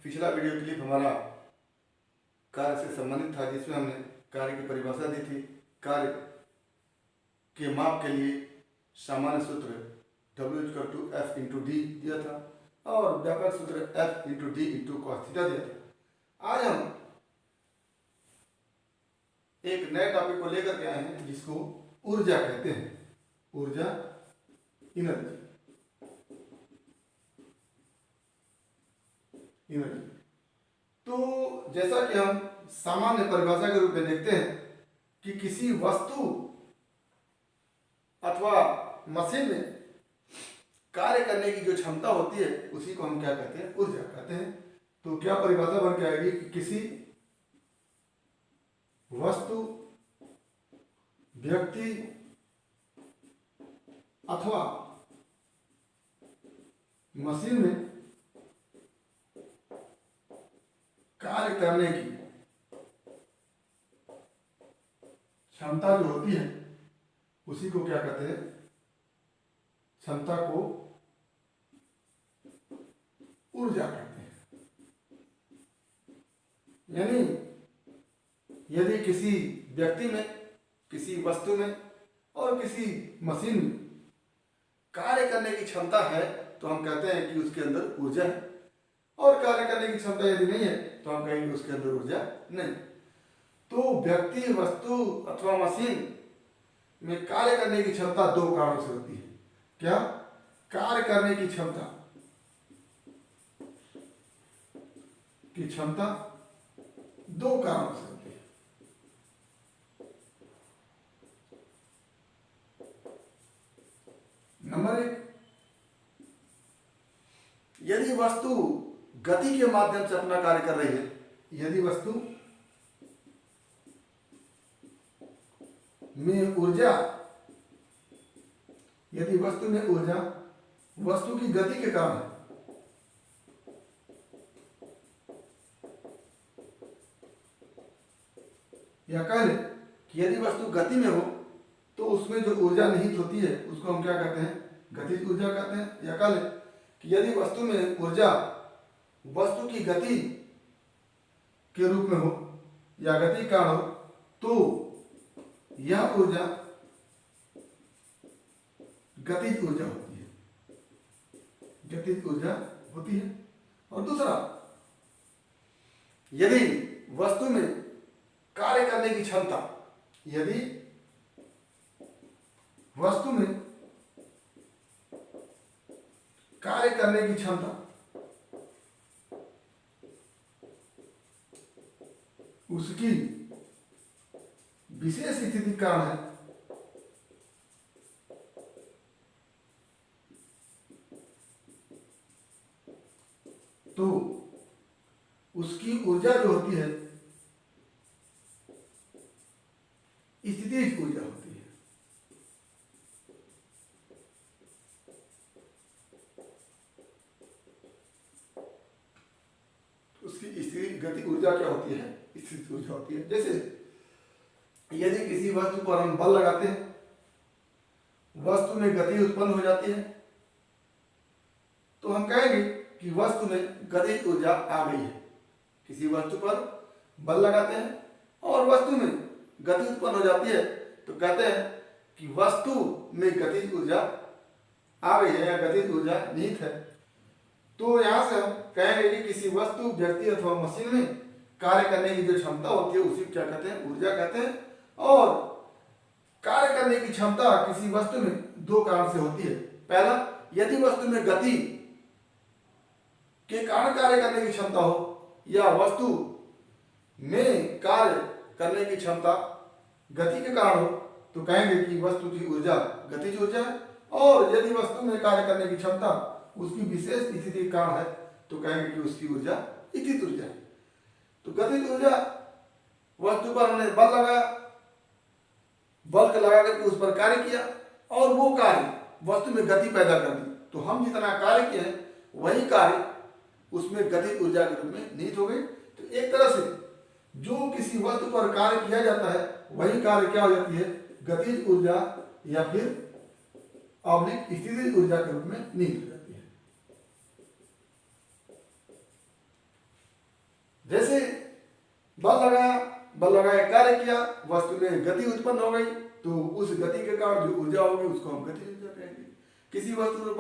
पिछला video clip हमारा कार्य से संबंधित था, जिसमें हमने कार्य की परिभाषा दी थी। कार्य के माप के लिए सामान्य सूत्र W=F/D दिया था और व्यापक सूत्र F/D/cos थीटा दिया था। आज हम एक नए टॉपिक को लेकर के आए हैं, जिसको ऊर्जा कहते हैं। ऊर्जा, एनर्जी। तो जैसा कि हम सामान्य परिभाषा के रूप में देखते हैं कि किसी वस्तु अथवा मशीन में कार्य करने की जो क्षमता होती है, उसी को हम क्या कहते हैं? ऊर्जा कहते हैं। तो क्या परिभाषा बन के आएगी कि किसी वस्तु, व्यक्ति अथवा मशीन में कार्य करने की क्षमता जो होती है, उसी को क्या कहते हैं? क्षमता को ऊर्जा कहते हैं। यानी यदि किसी व्यक्ति में, किसी वस्तु में और किसी मशीन में कार्य करने की क्षमता है, तो हम कहते हैं कि उसके अंदर ऊर्जा है। और कार्य करने की क्षमता यदि नहीं है, तो हम कहेंगे उसके अंदर ऊर्जा नहीं। तो व्यक्ति, वस्तु अथवा मशीन में कार्य करने की क्षमता दो कारणों से होती है। क्या? कार्य करने की क्षमता दो कारणों से होती है। नंबर एक, यदि वस्तु गति के माध्यम से अपना कार्य कर रही है, यदि वस्तु में ऊर्जा, वस्तु की गति के कारण है, या कह लें कि यदि वस्तु गति में हो तो उसमें जो ऊर्जा निहित होती है, उसको हम क्या कहते हैं? गतिज ऊर्जा कहते हैं। या कह लें कि यदि वस्तु में ऊर्जा वस्तु की गति के रूप में हो या गति का हो, तो यह ऊर्जा गतिज ऊर्जा होती है। गतिज ऊर्जा होती है। और दूसरा, यदि वस्तु में कार्य करने की क्षमता, यदि वस्तु में कार्य करने की क्षमता उसकी विशेष स्थिति का कारण है, तो उसकी ऊर्जा जो होती है स्थितिज ऊर्जा होती है। उसकी स्थिति गति ऊर्जा क्या होती है? स्थिति ऊर्जा होती है। जैसे यदि किसी वस्तु पर हम बल लगाते हैं, वस्तु में गति उत्पन्न हो जाती है, तो हम कहेंगे कि वस्तु में गतिज ऊर्जा आ गई है। किसी वस्तु पर बल लगाते हैं और वस्तु में गति उत्पन्न हो जाती है, तो कहते हैं कि वस्तु में गतिज ऊर्जा आ गई है या गतिज ऊर्जा निहित है। तो यहां से हम कहेंगे कि किसी वस्तु, व्यक्ति अथवा मशीन में कार्य करने की जो क्षमता होती है, उसी को क्या कहते हैं? ऊर्जा कहते हैं। और कार्य करने की क्षमता किसी वस्तु में दो कारण से होती है। पहला, यदि वस्तु में गति के कारण कार्य करने की क्षमता हो, या वस्तु में कार्य करने की क्षमता गति के कारण हो, तो कहेंगे कि वस्तु की ऊर्जा गतिज ऊर्जा है। और यदि वस्तु में कार्य करने की क्षमता उसकी विशेष स्थिति के कारण है, तो कहेंगे कि उसकी ऊर्जा स्थित ऊर्जा है। तो गतिज ऊर्जा, वस्तु पर हमने बल लगाया, बल का लगा करके उस पर कार्य किया और वो कार्य वस्तु में गति पैदा कर दी, तो हम जितना कार्य किए हैं वही कार्य उसमें गतिज ऊर्जा के रूप में निहित हो गई। तो एक तरह से जो किसी वस्तु पर कार्य किया जाता है, वही कार्य क्या हो जाती है? गतिज ऊर्जा या फिर स्थितिज ऊर्जा के रूप में निहित हो जाती है। बल लगाए कार्य किया, वस्तु में गति उत्पन्न हो गई, तो उस गति के कारण जो ऊर्जा होगी उसको हम गतिज ऊर्जा कहेंगे। किसी वस्तु में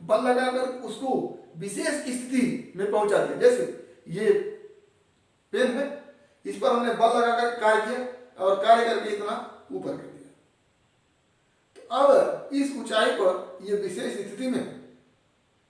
बल लगाकर उसको विशेष स्थिति में पहुंचा दिया, जैसे ये पेन है, इस पर हमने बल लगाकर कार्य किया और कार्य करके इतना ऊपर कर दिया। तो अब इस ऊंचाई पर ये विशेष स्थिति में,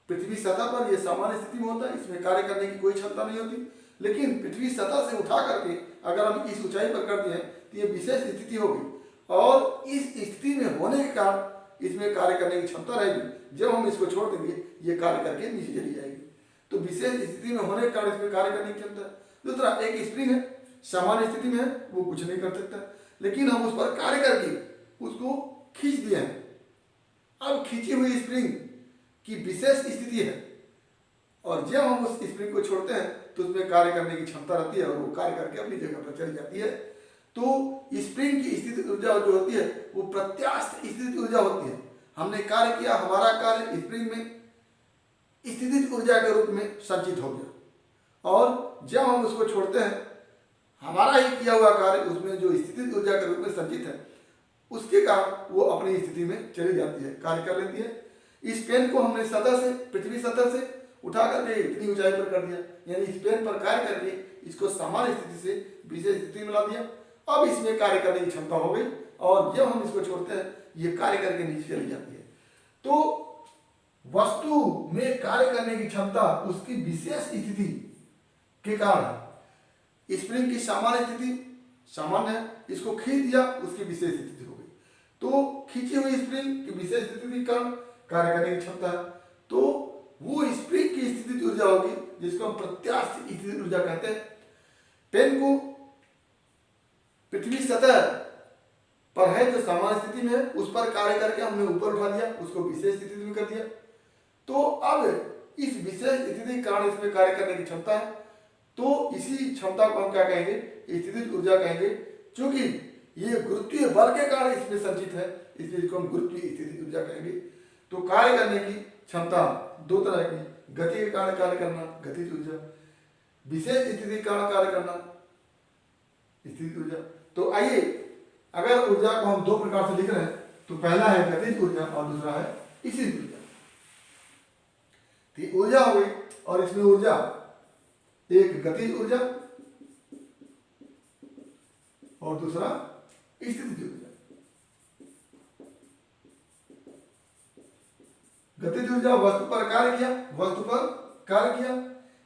पृथ्वी सतह पर यह सामान्य स्थिति में होता है, इसमें कार्य करने की कोई क्षमता नहीं होती। लेकिन पृथ्वी सतह से उठा करके अगर हम इस ऊंचाई पर करते हैं तो ये विशेष स्थिति होगी, और इस स्थिति में होने के कारण इसमें कार्य करने की क्षमता रहेगी। जब हम इसको छोड़ देंगे ये कार्य करके नीचे चली जाएगी। तो विशेष स्थिति में होने के कारण इसमें कार्य करने की क्षमता है। दूसरा, एक स्प्रिंग है, सामान्य स्थिति में है, वो कुछ नहीं कर सकता, लेकिन हम उस पर कार्य करके उसको खींच दिए हैं। अब खींची हुई स्प्रिंग की विशेष स्थिति है, और जब हम उस स्प्रिंग को छोड़ते हैं तो उसमें कार्य करने की क्षमता रहती है और वो कार्य करके अपनी जगह पर चली जाती है। तो स्प्रिंग की स्थिति ऊर्जा जो होती है वो प्रत्यास्थ स्थिति ऊर्जा होती है। हमने कार्य किया, हमारा कार्य स्प्रिंग में स्थितिज ऊर्जा के रूप में संचित हो गया, और जब हम उसको छोड़ते हैं हमारा ही किया हुआ कार्य उसमें जो स्थितिज ऊर्जा के रूप में संचित है उसके कारण वो अपनी स्थिति में चली जाती है, कार्य कर लेती है। इस पेन को हमने सतह से, पृथ्वी सतह से उठा करके इतनी ऊंचाई पर कर दिया, यानी इस पेन पर कार्य करके इसको सामान्य स्थिति से विशेष स्थिति में ला दिया। अब इसमें कार्य करने की क्षमता हो गई, और जब हम इसको छोड़ते हैं ये कार्य करके नीचे चली जाती है। तो वस्तु में कार्य करने की क्षमता उसकी विशेष स्थिति के कारण, स्प्रिंग की सामान्य स्थिति सामान्य है, इसको खींच दिया, उसकी विशेष स्थिति हो गई। तो खींची हुई स्प्रिंग की विशेष स्थिति के कारण कार्य करने की क्षमता है, तो वो स्प्रिंग की स्थिति ऊर्जा होगी जिसको हम प्रत्यास्थ स्थिति ऊर्जा कहते हैं। पेन को पृथ्वी सतह पर है जो सामान्य स्थिति में है, उस पर कार्य करके हमने ऊपर उठा दिया, उसको विशेष स्थिति में कर दिया। तो अब इस विशेष स्थिति के कारण इसमें कार्य करने की क्षमता है, तो इसी क्षमता को हम क्या कहेंगे, स्थितिज ऊर्जा कहेंगे। क्योंकि ये गुरुत्वीय बल के कारण इसमें संचित है, इसलिए इसको हम गुरुत्वीय स्थितिज ऊर्जा कहेंगे। तो कार्य करने की क्षमता दो तरह की, गति के कारण कार्य करना गतिज ऊर्जा, विशेष स्थिति के कारण कार्य करना स्थितिज ऊर्जा। तो आइए, अगर ऊर्जा को हम दो प्रकार से लिख रहे हैं तो पहला है गतिज ऊर्जा और दूसरा है स्थितिज ऊर्जा। तो ऊर्जा हो गई, और इसमें ऊर्जा एक गतिज ऊर्जा और दूसरा स्थितिज ऊर्जा। गतिज ऊर्जा वस्तु पर कार्य किया, वस्तु पर कार्य किया,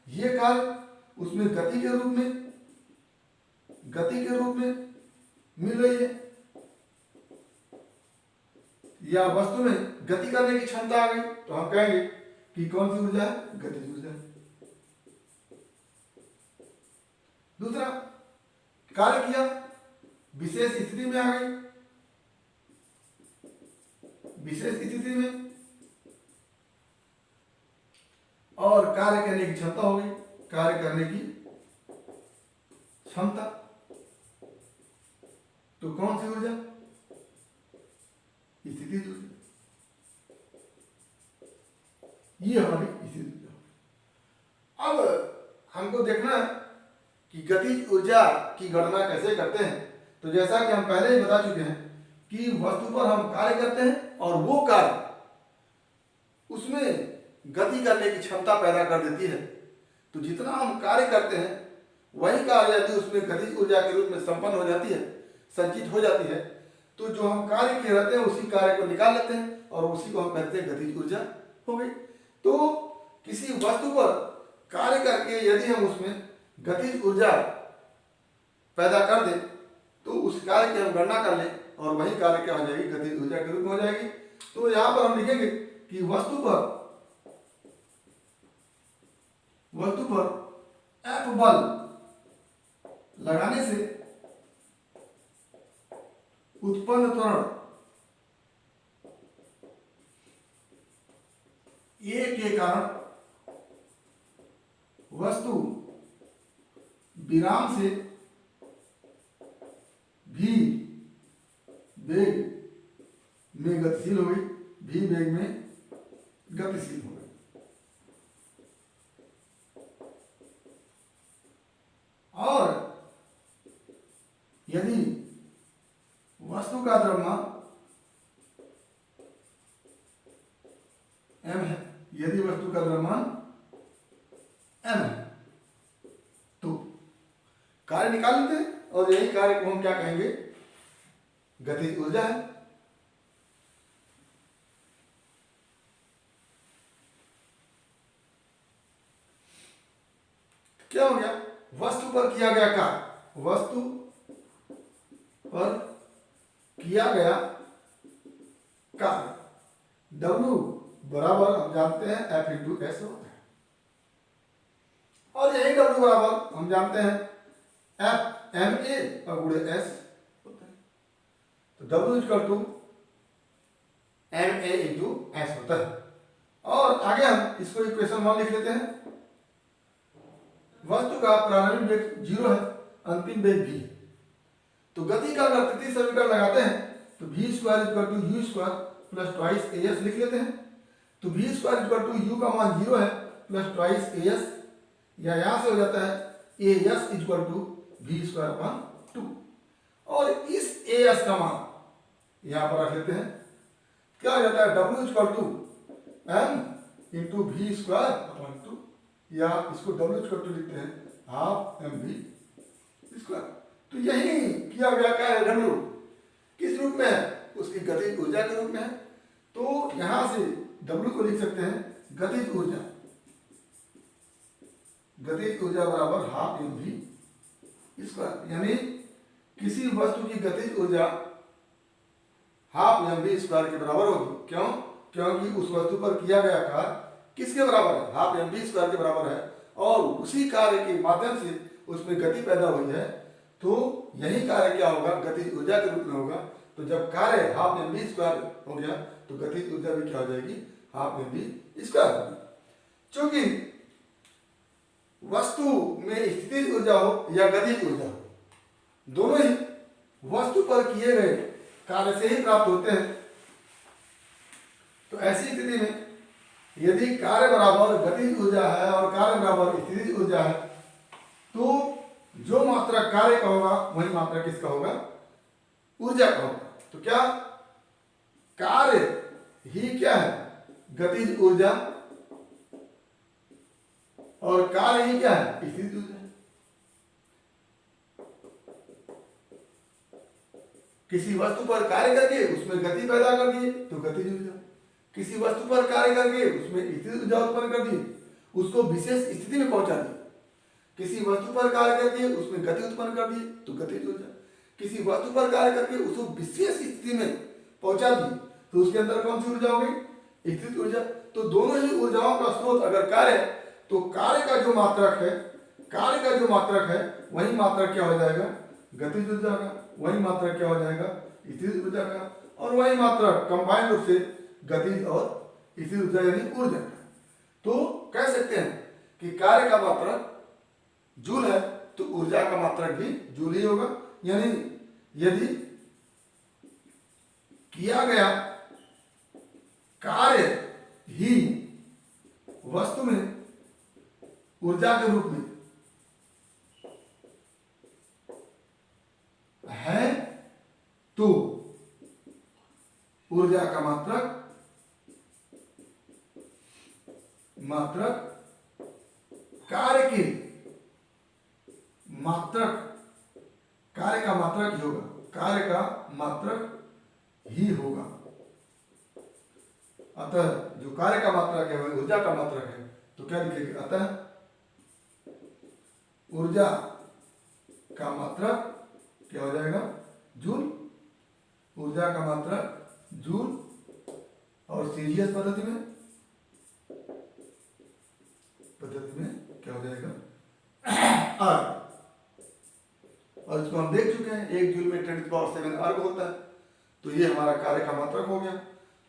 ये कार्य उसमें गति के रूप में मिल रही है, या वस्तु में गति करने की क्षमता आ गई, तो हम कहेंगे कि कौन सी ऊर्जा है, गतिज ऊर्जा। दूसरा, कार्य किया, विशेष स्थिति में आ गई, विशेष स्थिति में, और कार्य करने की क्षमता हो गई, कार्य करने की क्षमता। तो कौन सी ऊर्जा, स्थितिज ऊर्जा। ये हमारी स्थितिज ऊर्जा। अब हमको देखना है कि गतिज ऊर्जा की गणना कैसे करते हैं। तो जैसा कि हम पहले ही बता चुके हैं कि वस्तु पर हम कार्य करते हैं और वो कार्य उसमें गति करने की क्षमता पैदा कर देती है। तो जितना हम कार्य करते हैं वही कार्य यदि उसमें गतिज ऊर्जा के रूप में संपन्न हो जाती है, संचित हो जाती है, तो जो हम कार्य किए रहते हैं उसी कार्य को निकाल लेते हैं और उसी को हम कहते हैं गतिज ऊर्जा हो गई। तो किसी वस्तु पर कार्य करके यदि हम उसमें गतिज ऊर्जा पैदा कर दें तो उस कार्य की हम गणना कर लें और वही कार्य क्या हो जाएगी, गतिज ऊर्जा के रूप में हो जाएगी। तो यहां पर हम लिखेंगे कि वस्तु पर F बल लगाने से उत्पन्न त्वरण A के कारण वस्तु विराम से v वेग में गतिशील हो गई, v वेग में गतिशील हो गई। और यदि वस्तु का द्रव्यमान m है, यदि वस्तु का द्रव्यमान m है तो कार्य निकाल लेते हैं और यही कार्य को हम क्या कहेंगे, गतिज ऊर्जा है। क्या हो गया, वस्तु पर किया गया कार्य, वस्तु पर किया गया कार्य W बराबर हम जानते हैं F इंटू एस होता है, और यही W बराबर हम जानते हैं F एम ए और गुणे एस होता है। तो W equal to M A into S होता है। और आगे हम इसको इक्वेशन 1 लिख लेते हैं। वस्तु का प्रारंभिक वेग 0 है, अंतिम वेग v। तो गति का अगर तृतीय समीकरण लगाते हैं तो v square equal to U square plus twice A S लिख लेते हैं। तो v square equal to U का मान 0 है प्लस ट्वाइस ए एस, या यहां से हो जाता है A S equal to V square upon 2। और इस ए एस का मान यहां पर रख लेते हैं, क्या हो जाता है w equal to m into V square upon 2, या इसको w इक्वल टू लिखते हैं हाफ एम वी स्क्वायर। तो यही किया गया क्या है, w किस रूप में है, उसकी गतिज ऊर्जा के रूप में है। तो यहां से W को लिख सकते हैं गतिज ऊर्जा, गतिज ऊर्जा बराबर हाफ एम वी स्क्वायर, यानी किसी वस्तु की गतिज ऊर्जा हाफ एम वी स्क्वायर के बराबर होगी। क्यों, क्योंकि उस वस्तु पर किया गया कार्य किसके बराबर है, हाफ एम वी स्क्वायर के बराबर है, और उसी कार्य के माध्यम से उसमें गति पैदा हुई है। तो यही कार्य क्या होगा, गतिज ऊर्जा के रूप में होगा। तो जब कार्य हाफ एम वी स्क्वायर हो गया तो गतिज ऊर्जा भी क्या हो जाएगी, हाफ एम वी स्क्वायर होगी। चूंकि वस्तु में स्थितिज ऊर्जा हो या गतिज ऊर्जा हो, दोनों ही वस्तु पर किए गए कार्य से ही प्राप्त होते हैं। तो ऐसी स्थिति में यदि कार्य बराबर गतिज ऊर्जा है और कार्य बराबर स्थितिज ऊर्जा है, तो जो मात्रा कार्य का होगा वही मात्रा किसका होगा, ऊर्जा का होगा। तो क्या कार्य ही क्या है, गतिज ऊर्जा, और कार्य ही क्या है, स्थितिज ऊर्जा। किसी वस्तु पर कार्य करके उसमें गति पैदा कर दिए तो गतिज ऊर्जा, किसी वस्तु पर कार्य करके उसमें स्थितिज ऊर्जा उत्पन्न कर दी, उसको विशेष स्थिति में पहुंचा दी। किसी वस्तु पर कार्य करके उसमें गति उत्पन्न कर दी तो गतिज ऊर्जा, किसी वस्तु पर कार्य करके उसको विशेष स्थिति में पहुंचा दी तो उसके अंदर कौन सी ऊर्जा हो गई, स्थितिज ऊर्जा। तो दोनों ही ऊर्जाओं का स्रोत अगर कार्य है तो कार्य का जो मात्रक है, कार्य का जो मात्रक है वही मात्रक क्या हो जाएगा, गतिज ऊर्जा का, वही मात्रक क्या हो जाएगा, स्थितिज ऊर्जा का, और वही मात्रक कंबाइंड रूप से गतिज और स्थितिज ऊर्जा यानी ऊर्जा का। तो कह सकते हैं कि कार्य का मात्रक जूल है तो ऊर्जा का मात्रक भी जूल ही होगा। यानी यदि किया गया कार्य ही वस्तु में ऊर्जा के रूप में है तो ऊर्जा का मात्रक कार्य के मात्रक, कार्य का मात्रक ही होगा, कार्य का मात्रक ही होगा। अतः जो कार्य का मात्रक है वह ऊर्जा का मात्रक है। तो क्या लिखेंगे, अतः ऊर्जा का मात्रक क्या हो जाएगा, जूल, ऊर्जा का मात्रक जूल। और सीरियस पद्धति में क्या हो जाएगा, अर्ग। और इसको हम देख चुके हैं, 1 जूल में 10⁻⁷ अर्ग होता है। तो ये हमारा कार्य का मात्रक हो गया।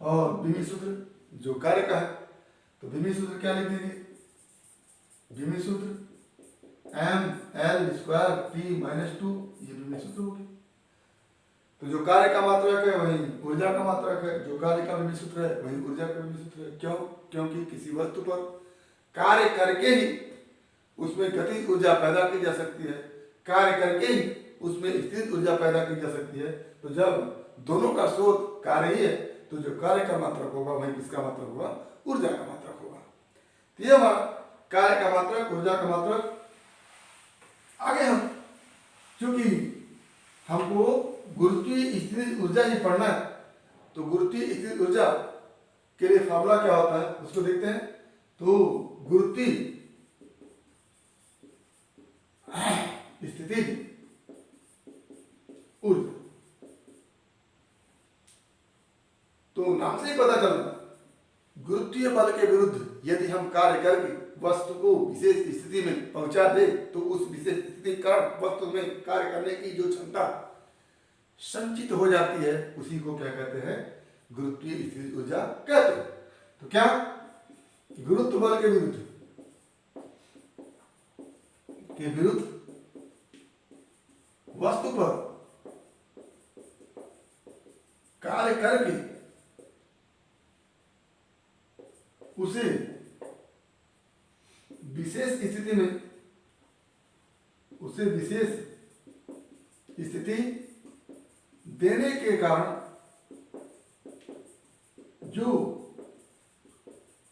और विमी सूत्र जो कार्य का है, तो विमी सूत्र क्या लिख देंगे, विमी सूत्र mL²T-2, ये विमी सूत्र हो गया। तो जो कार्य का मात्रक है वही ऊर्जा का मात्रक है, जो कार्य का विमी सूत्र है वही ऊर्जा का विमी सूत्र है। क्यों, क्योंकि किसी वस्तु पर कार्य करके ही उसमें गतिज ऊर्जा पैदा की जा सकती है, कार्य करके ही उसमें स्थिर ऊर्जा पैदा की जा सकती है। तो जब दोनों का स्रोत कार्य ही है तो जो कार्य का मात्रक होगा वही किसका मात्रक होगा, ऊर्जा का मात्रक होगा। तो ये हमारा कार्य का मात्रक, ऊर्जा का मात्रक। आगे हम, क्योंकि हमको गुरुत्वीय स्थिर ऊर्जा ही पढ़ना है, तो गुरुत्वीय स्थिर ऊर्जा के लिए फॉर्मूला क्या होता है उसको देखते हैं। तो गुरुत्वीय स्थिति ऊर्जा, तो नाम से ही पता चल रहा, गुरुत्वीय बल के विरुद्ध यदि हम कार्य करके वस्तु को विशेष स्थिति में पहुंचा दे तो उस विशेष स्थिति के कारण वस्तु में कार्य करने की जो क्षमता संचित हो जाती है उसी को क्या कहते हैं, गुरुत्वीय स्थिर ऊर्जा कहते हैं। तो क्या गुरुत्व बल के विरुद्ध वस्तु पर कार्य करके उसे विशेष स्थिति देने के कारण जो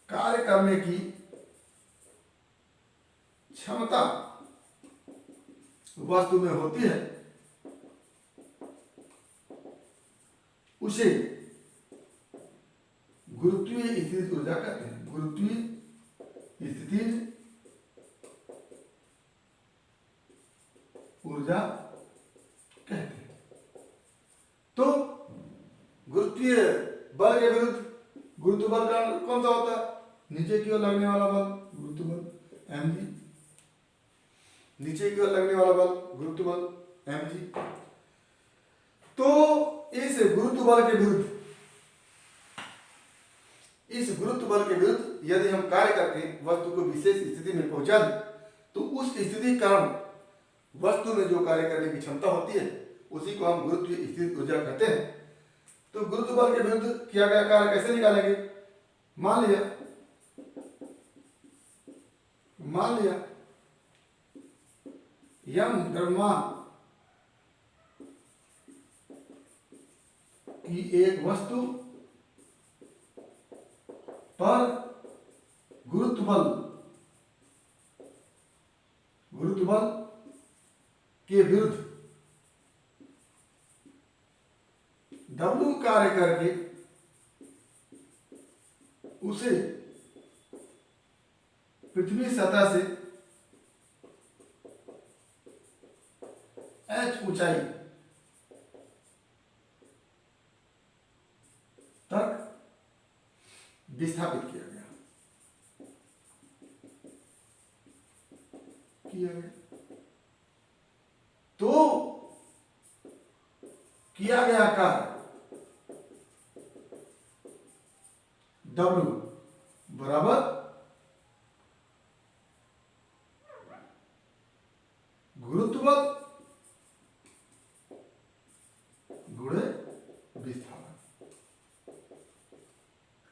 कार्य करने की क्षमता वस्तु में होती है उसे गुरुत्वीय स्थिर ऊर्जा कहते हैं। गुरुत्वीय स्थिर ऊर्जा कहते हैं। तो गुरुत्वीय बल के विरुद्ध गुरुत्व बल का कौन सा होता है, नीचे की ओर लगने वाला बल गुरुत्व बल mg, नीचे की ओर लगने वाला बल गुरुत्व बल mg। तो इस गुरुत्व बल के विरुद्ध यदि हम कार्य करके वस्तु को विशेष स्थिति में पहुंचा दें तो उस स्थिति के कारण वस्तु में जो कार्य करने की क्षमता होती है उसी को हम गुरुत्वीय स्थिर ऊर्जा कहते हैं। तो गुरुत्व बल के विरुद्ध किया गया कार्य कैसे निकालेंगे, मान लिया यम द्रव्यमान की एक वस्तु पर गुरुत्व बल के विरुद्ध W कार्य करके उसे पृथ्वी सतह से h ऊंचाई तक विस्थापित किया गया। तो किया गया कार्य W बराबर गुरुत्व बल गुणे विस्थापन।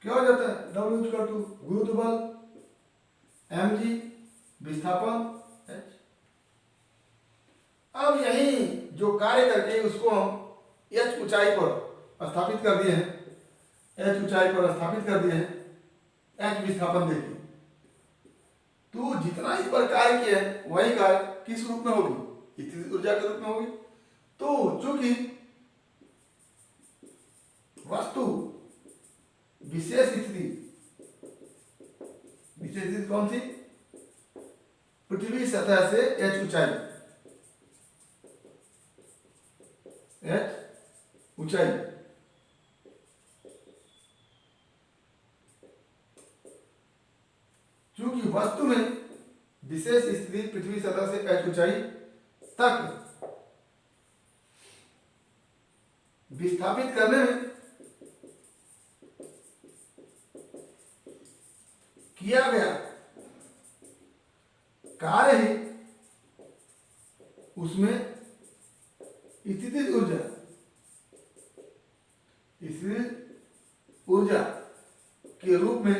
क्या हो जाता है, W इक्वल टू गुरुत्व बल mg विस्थापन h। अब यही जो कार्य करके उसको हम h ऊंचाई पर स्थापित कर दिए हैं, h ऊंचाई पर स्थापित कर दिए हैं h विस्थापन देके, तो जितना इस पर कार्य किया है वही कार्य किस रूप में होगी, स्थिर ऊर्जा के रूप में होगी। तो चूंकि वस्तु विशेष स्थिति कौन सी, पृथ्वी सतह से h ऊंचाई, चूंकि वस्तु में विशेष स्थिति पृथ्वी सतह से h ऊंचाई तक विस्थापित करने में किया गया कार्य ही उसमें स्थितिज ऊर्जा के रूप में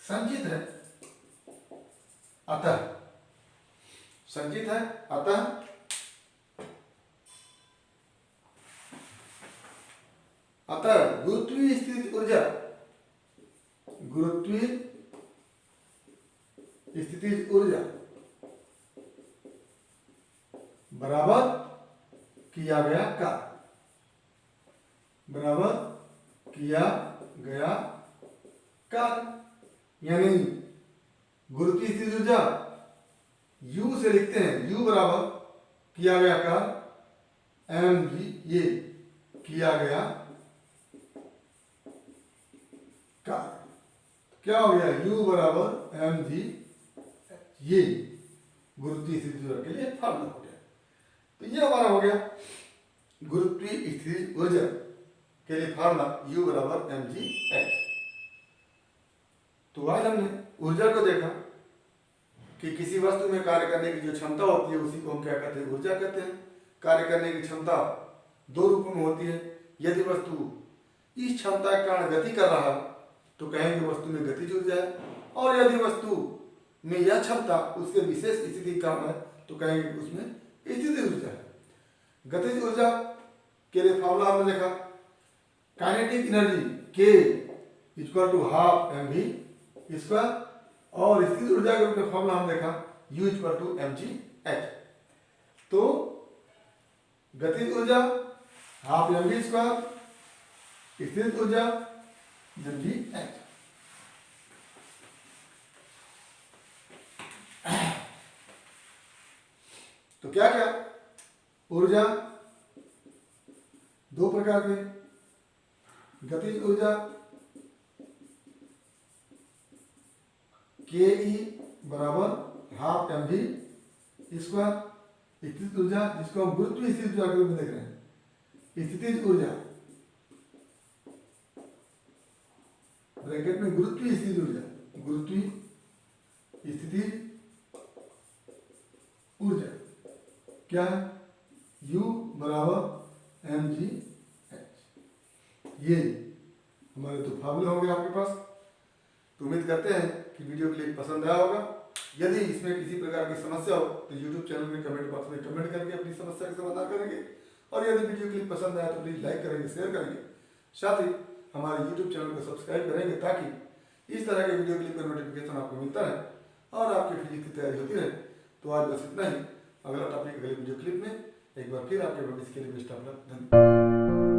संचित है। अतः संचित है। अतः गुरुत्वीय स्थितिज ऊर्जा, गुरुत्वीय स्थितिज ऊर्जा बराबर किया गया कार्य, बराबर किया गया कार्य। यानी गुरुत्वीय स्थितिज ऊर्जा U से लिखते हैं, U बराबर किया गया कार्य mg, ये किया गया कार्य। क्या हो गया? U बराबर mg, ये गुरुत्वीय स्थितिज ऊर्जा के लिए फॉर्मूला हो गया। तो ये हमारा हो गया गुरुत्वीय स्थितिज ऊर्जा के लिए फॉर्मूला U बराबर mg h। तो आज हमने ऊर्जा को देखा कि किसी वस्तु में कार्य करने की जो क्षमता होती है उसी को हम क्या कहते हैं? ऊर्जा कहते हैं। कार्य करने की क्षमता दो रूपों में होती है। यदि वस्तु इस क्षमता के कारण गति कर रहा है तो कहेंगे वस्तु में गतिज ऊर्जा है, और यदि वस्तु में यह क्षमता उसके विशेष स्थिति के कारण है तो कहेंगे उसमें स्थितिज ऊर्जा है। गतिज ऊर्जा के लिए फॉर्मूला हमने देखा, kinetic energy K equal to half mv square, और स्थितिज ऊर्जा के रूप में फॉर्मूला हम देखा U equal to mg h। तो गतिज ऊर्जा हाफ mv स्क्वायर, स्थितिज ऊर्जा mg h। तो क्या क्या ऊर्जा दो प्रकार के, गतिज ऊर्जा के ई बराबर हाफ mv स्क्वायर, स्थितिज ऊर्जा जिसको हम गुरुत्वीय स्थितिज ऊर्जा के रूप में देख रहे हैं, स्थितिज ऊर्जा ब्रैकेट में गुरुत्वीय स्थितिज ऊर्जा, गुरुत्वीय स्थितिज ऊर्जा क्या है? U बराबर mg h। ये हमारे दो फार्मूले होंगे आपके पास। तो उम्मीद करते हैं कि वीडियो क्लिप पसंद आया होगा। यदि इसमें किसी प्रकार की समस्या हो तो YouTube चैनल में कमेंट बॉक्स में कमेंट करके अपनी समस्या का समाधान करेंगे, और यदि वीडियो क्लिप पसंद आया तो प्लीज़ लाइक करेंगे, शेयर करेंगे, साथ ही हमारे YouTube चैनल को सब्सक्राइब करेंगे ताकि इस तरह के वीडियो क्लिप का नोटिफिकेशन आपको मिलता रहे और आपकी फिजिक्स की तैयारी होती रहे। तो आज बस इतना ही। अगला टॉपिक अगले वीडियो क्लिप में। एक बार फिर आपके भविष्य के लिए बेस्ट ऑफ लक। धन्यवाद।